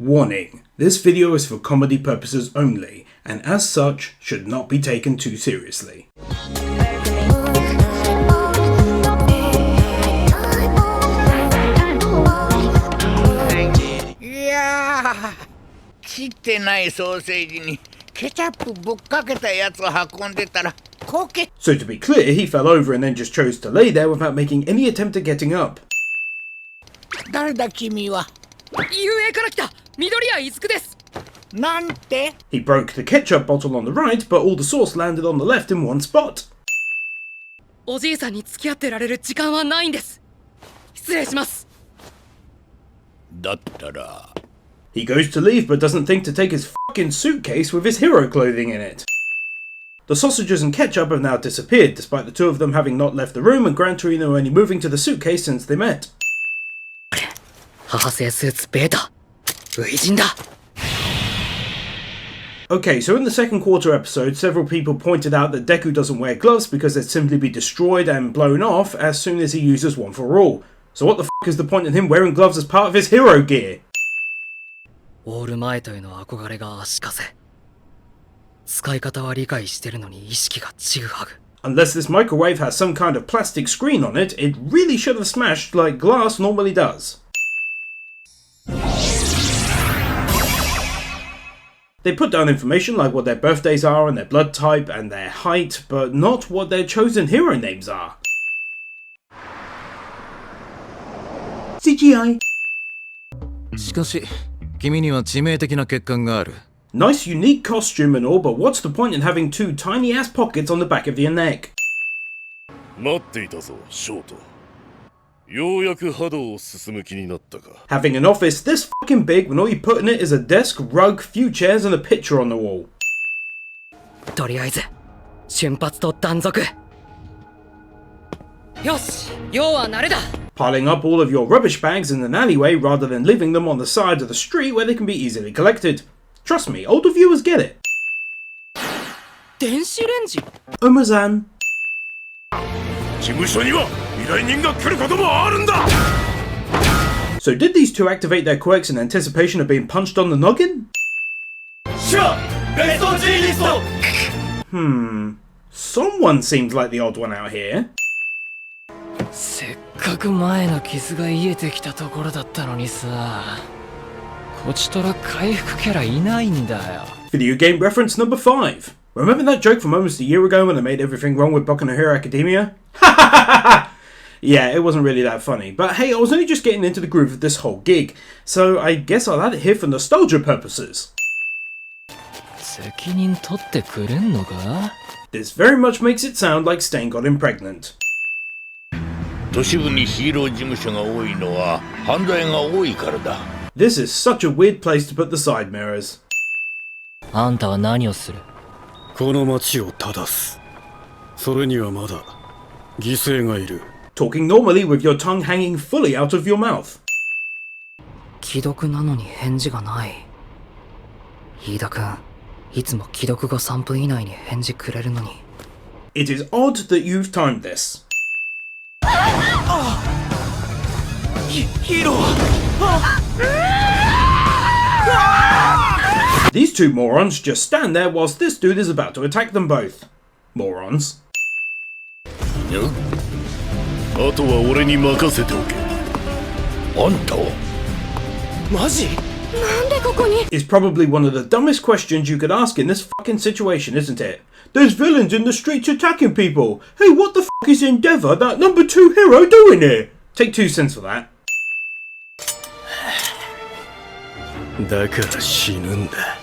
Warning, this video is for comedy purposes only, and as such, should not be taken too seriously. いやー、切ってないソーセージにケチャップぶっかけたやつを運んでたらこけ。 So to be clear, he fell over and then just chose to lay there without making any attempt at getting up. 誰だ君は。遊泳から来た緑谷いつくです。なんて。 He broke the ketchup bottle on the right, but all the sauce landed on the left in one spot. おじいさんに付き合ってられる時間はないんです。失礼します。だったら。 He goes to leave but doesn't think to take his fucking suitcase with his hero clothing in it. The sausages and ketchup have now disappeared, despite the two of them having not left the room and Gran Torino only moving to the suitcase since they met. 母性スーツベータ初陣だ。 Okay, so in the second quarter episode, several people pointed out that Deku doesn't wear gloves because they'd simply be destroyed and blown off as soon as he uses one for all. So what the fuck is the point in him wearing gloves as part of his hero gear? オールマイトへの憧れが足かせ。使い方は理解してるのに意識がちぐはぐ。 Unless this microwave has some kind of plastic screen on it, it really should have smashed like glass normally does. They put down information like what their birthdays are and their blood type and their height, but not what their chosen hero names are. CGI. しかし、君には致命的な欠陥がある。 Nice unique costume and all, but what's the point in having two tiny ass pockets on the back of your neck? 待っていたぞ、ショート。ようやく波動を進む気になったか。 Having an office this fucking big when all you put in it is a desk, rug, few chairs and a picture on the wall. とりあえず瞬発と断続。よし、要は慣れだ。 Piling up all of your rubbish bags in an alleyway rather than leaving them on the side of the street where they can be easily collected. Trust me, older viewers get it. 電子レンジ。 Omazan. 事務所には依頼人が来ることもあるんだ。 So did these two activate their quirks in anticipation of being punched on the noggin? シャベスト G リスト。 Someone seems like the odd one out here. せっかく前の傷が癒えてきたところだったのにさ。こちとら回復キャラいないんだよ。 Video game reference number 5. Remember that joke from almost a year ago when I made everything wrong with Boku no Hero Academia? Yeah, it wasn't really that funny, but hey, I was only just getting into the groove of this whole gig, so I guess I'll add it here for nostalgia purposes. 責任取ってくれんのか? This very much makes it sound like Stain got him pregnant. 都市部にヒーロー事務所が多いのは犯罪が多いからだ。 This is such a weird place to put the side mirrors. あんたは何をする? この町を正す。それにはまだ犠牲がいる。 Talking normally with your tongue hanging fully out of your mouth. 既読なのに返事がない。飯田くん、いつも既読が3分以内に返事くれるのに。 It is odd that you've timed this. ヒーロー。 These two morons just stand there whilst this dude is about to attack them both. Morons. あとは俺に任せておけ。あんたはマジ? なんでここに? Is probably one of the dumbest questions you could ask in this fucking situation, isn't it? There's villains in the streets attacking people. Hey, what the fuck is Endeavour, that number 2 hero, doing here? Take 2 cents for that. だから死ぬんだ。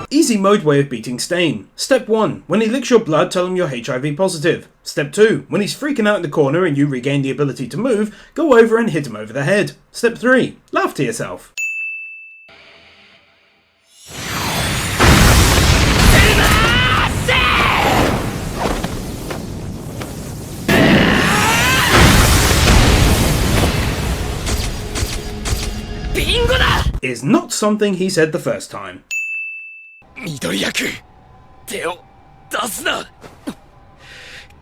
Easy mode way of beating Stain. Step 1. When he licks your blood, tell him you're HIV positive. Step 2. When he's freaking out in the corner and you regain the ability to move, go over and hit him over the head. Step 3. Laugh to yourself. Is not something he said the first time. 緑谷くん、手を出すな。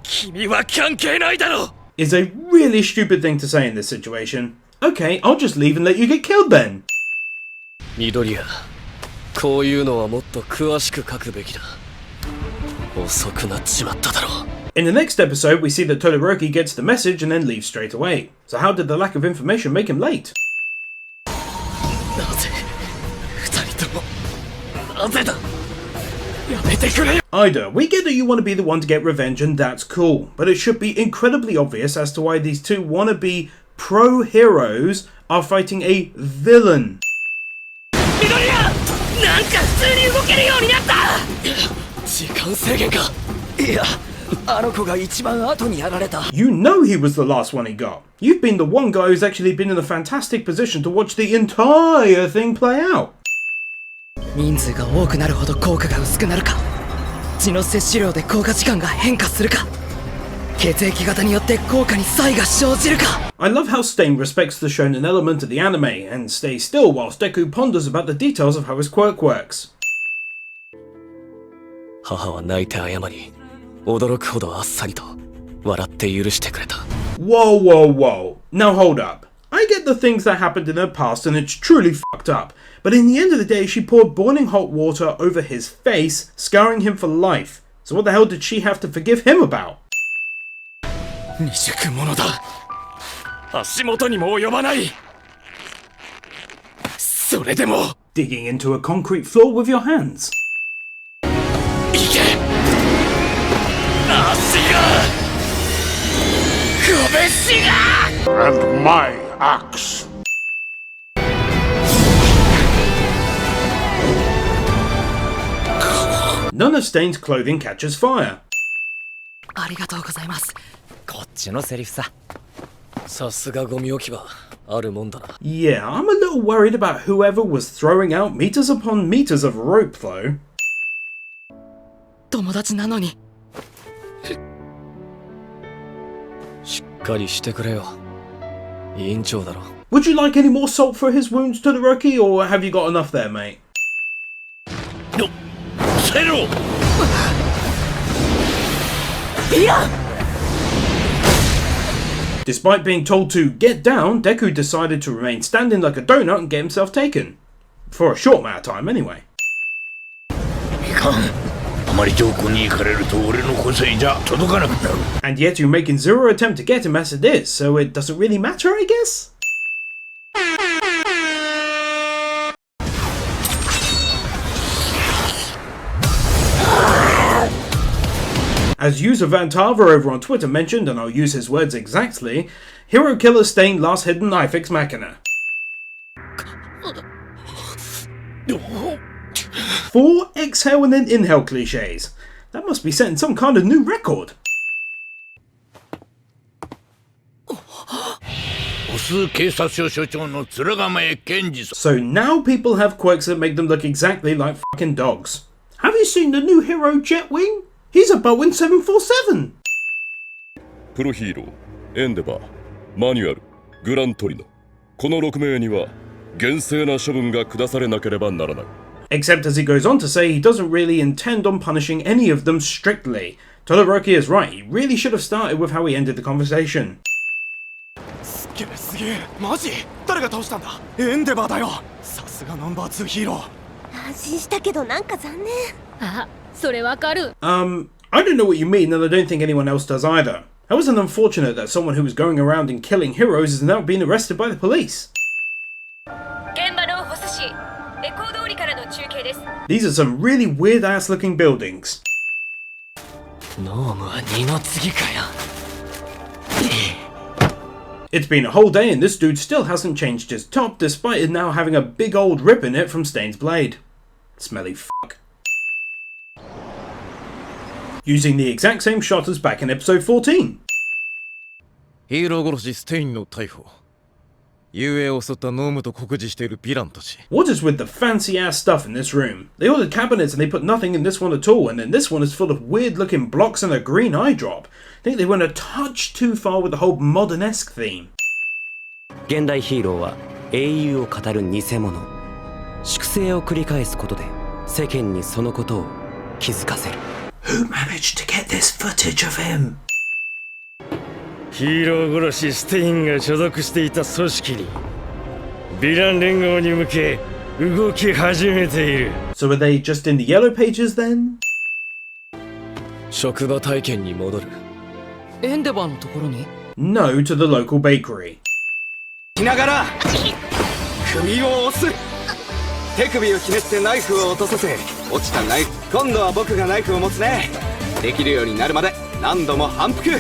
君は関係ないだろ。 Is a really stupid thing to say in this situation. Okay, I'll just leave and let you get killed then. 緑谷、こういうのはもっと詳しく書くべきだ。遅くなっちまっただろう。In the next episode, we see that Todoroki gets the message and then leaves straight away. So how did the lack of information make him late? なぜ二人ともなぜだやめてくれよ Ida, we get that you want to be the one to get revenge and that's cool, but it should be incredibly obvious as to why these two wannabe pro-heroes are fighting a villain. 緑谷なんか普通に動けるようになった時間制限かいやあの子が一番後にやられた You know he was the last one he got. You've been the one guy who's actually been in a fantastic position to watch the entire thing play out. 人数が多くなるほど効果が薄くなるか血の摂取量で効果時間が変化するか血液型によって効果に差異が生じるか I love how Stain respects the shonen element of the anime and stays still whilst Deku ponders about the details of how his quirk works. 母は泣いて謝り驚くほどあっさりと笑って許してくれた Whoa, whoa, whoa. Now hold up. I get the things that happened in her past and it's truly fucked up. But in the end of the day, she poured boiling hot water over his face, scarring him for life. So what the hell did she have to forgive him about? 未熟者だ足元にも及ばないそれでも Digging into a concrete floor with your hands. いけ足が拳が And my axe. None of Stain's clothing catches fire. ありがとうございますこっちのセリフささすがゴミ置き場あるもんだな Yeah, I'm a little worried about whoever was throwing out meters upon meters of rope though. 友達なのにしっかりしてくれよ委員長だろ Would you like any more salt for his wounds, Todoroki, or have you got enough there, mate? No, Zero. いや Despite being told to get down, Deku decided to remain standing like a donut and get himself taken. For a short amount of time, anyway. いかんあまり上空に行かれると俺の個性じゃ届かなくなる And yet you're making zero attempt to get him as it is, so it doesn't really matter, I guess? As user Vantava over on Twitter mentioned, and I'll use his words exactly, Hero Killer Stain last hidden knife ex machina. 4 exhale and then inhale cliches. That must be setting some kind of new record. オス警察署署長の面構え健二さ So now people have quirks that make them look exactly like fucking dogs. Have you seen the new hero Jetwing? He's a Boeing 747! プロヒーロー、エンデバー、マニュアル、グラントリノ。この6名には厳正な処分が下されなければならない。Except as he goes on to say, he doesn't really intend on punishing any of them strictly. Todoroki is right, he really should have started with how he ended the conversation. すげえマジ誰が倒したんだエンデバーだよさすがナンバー2ヒーロー安心したけどなんか残念あ、それわかる I don't know what you mean, and I don't think anyone else does either. How is it unfortunate that someone who was going around and killing heroes is now being arrested by the police? 現場のホス市レコード通りからの中継です These are some really weird ass looking buildings. ノームは二の次かよ It's been a whole day and this dude still hasn't changed his top despite it now having a big old rip in it from Stain's blade. Smelly fuck. Using the exact same shot as back in episode 14. ヒーロー殺しステインの逮捕。遊泳を襲ったノームと酷似しているヴィランたち。 What is with the fancy ass stuff in this room? They ordered cabinets and they put nothing in this one at all, and then this one is full of weird looking blocks and a green eye drop. I think they went a touch too far with the whole modern-esque theme. 現代ヒーローは英雄を語る偽物粛清を繰り返すことで世間にそのことを気づかせる Who managed to get this footage of him? ヒーロー殺しステインが所属していた組織にヴィラン連合に向け動き始めている。 So were they just in the yellow pages then? 職場体験に戻る。エンデバーのところに？ No, to the local bakery. しながら首を押す。手首をひねってナイフを落とさせ、落ちたナイフ、今度は僕がナイフを持つね。できるようになるまで何度も反復。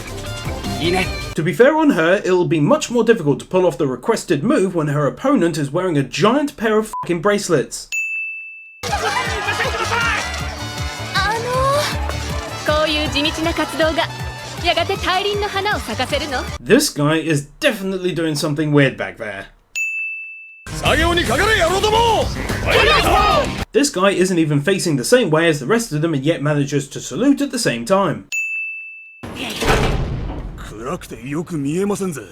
いいね。 To be fair on her, it'll be much more difficult to pull off the requested move when her opponent is wearing a giant pair of fucking bracelets. こういう地道な活動がやがて大輪の花を咲かせるの。 This guy is definitely doing something weird back there. 作業にかかれ野郎ども。 This guy isn't even facing the same way as the rest of them and yet manages to salute at the same time. 暗くてよく見えませんぜ。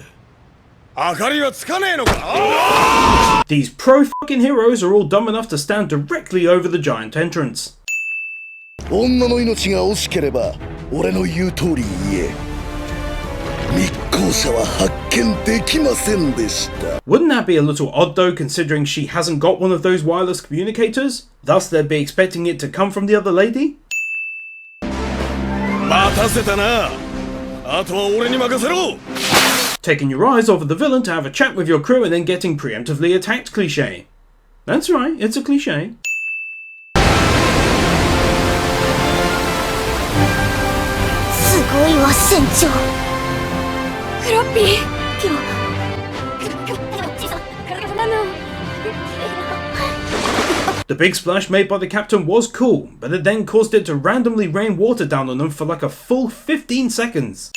明かりはつかねえのか。 These pro fucking heroes are all dumb enough to stand directly over the giant entrance. 女の命が惜しければ俺の言う通り言え。密航者は発見できませんでした。 Wouldn't that be a little odd though, considering she hasn't got one of those wireless communicators? Thus they'd be expecting it to come from the other lady? 待たせたな。あとは俺に任せろ。 Taking your eyes off of the villain to have a chat with your crew and then getting preemptively attacked cliche. That's right, it's a cliche. すごいわ船長。フロッピー。The big splash made by the captain was cool, but it then caused it to randomly rain water down on them for like a full 15 seconds.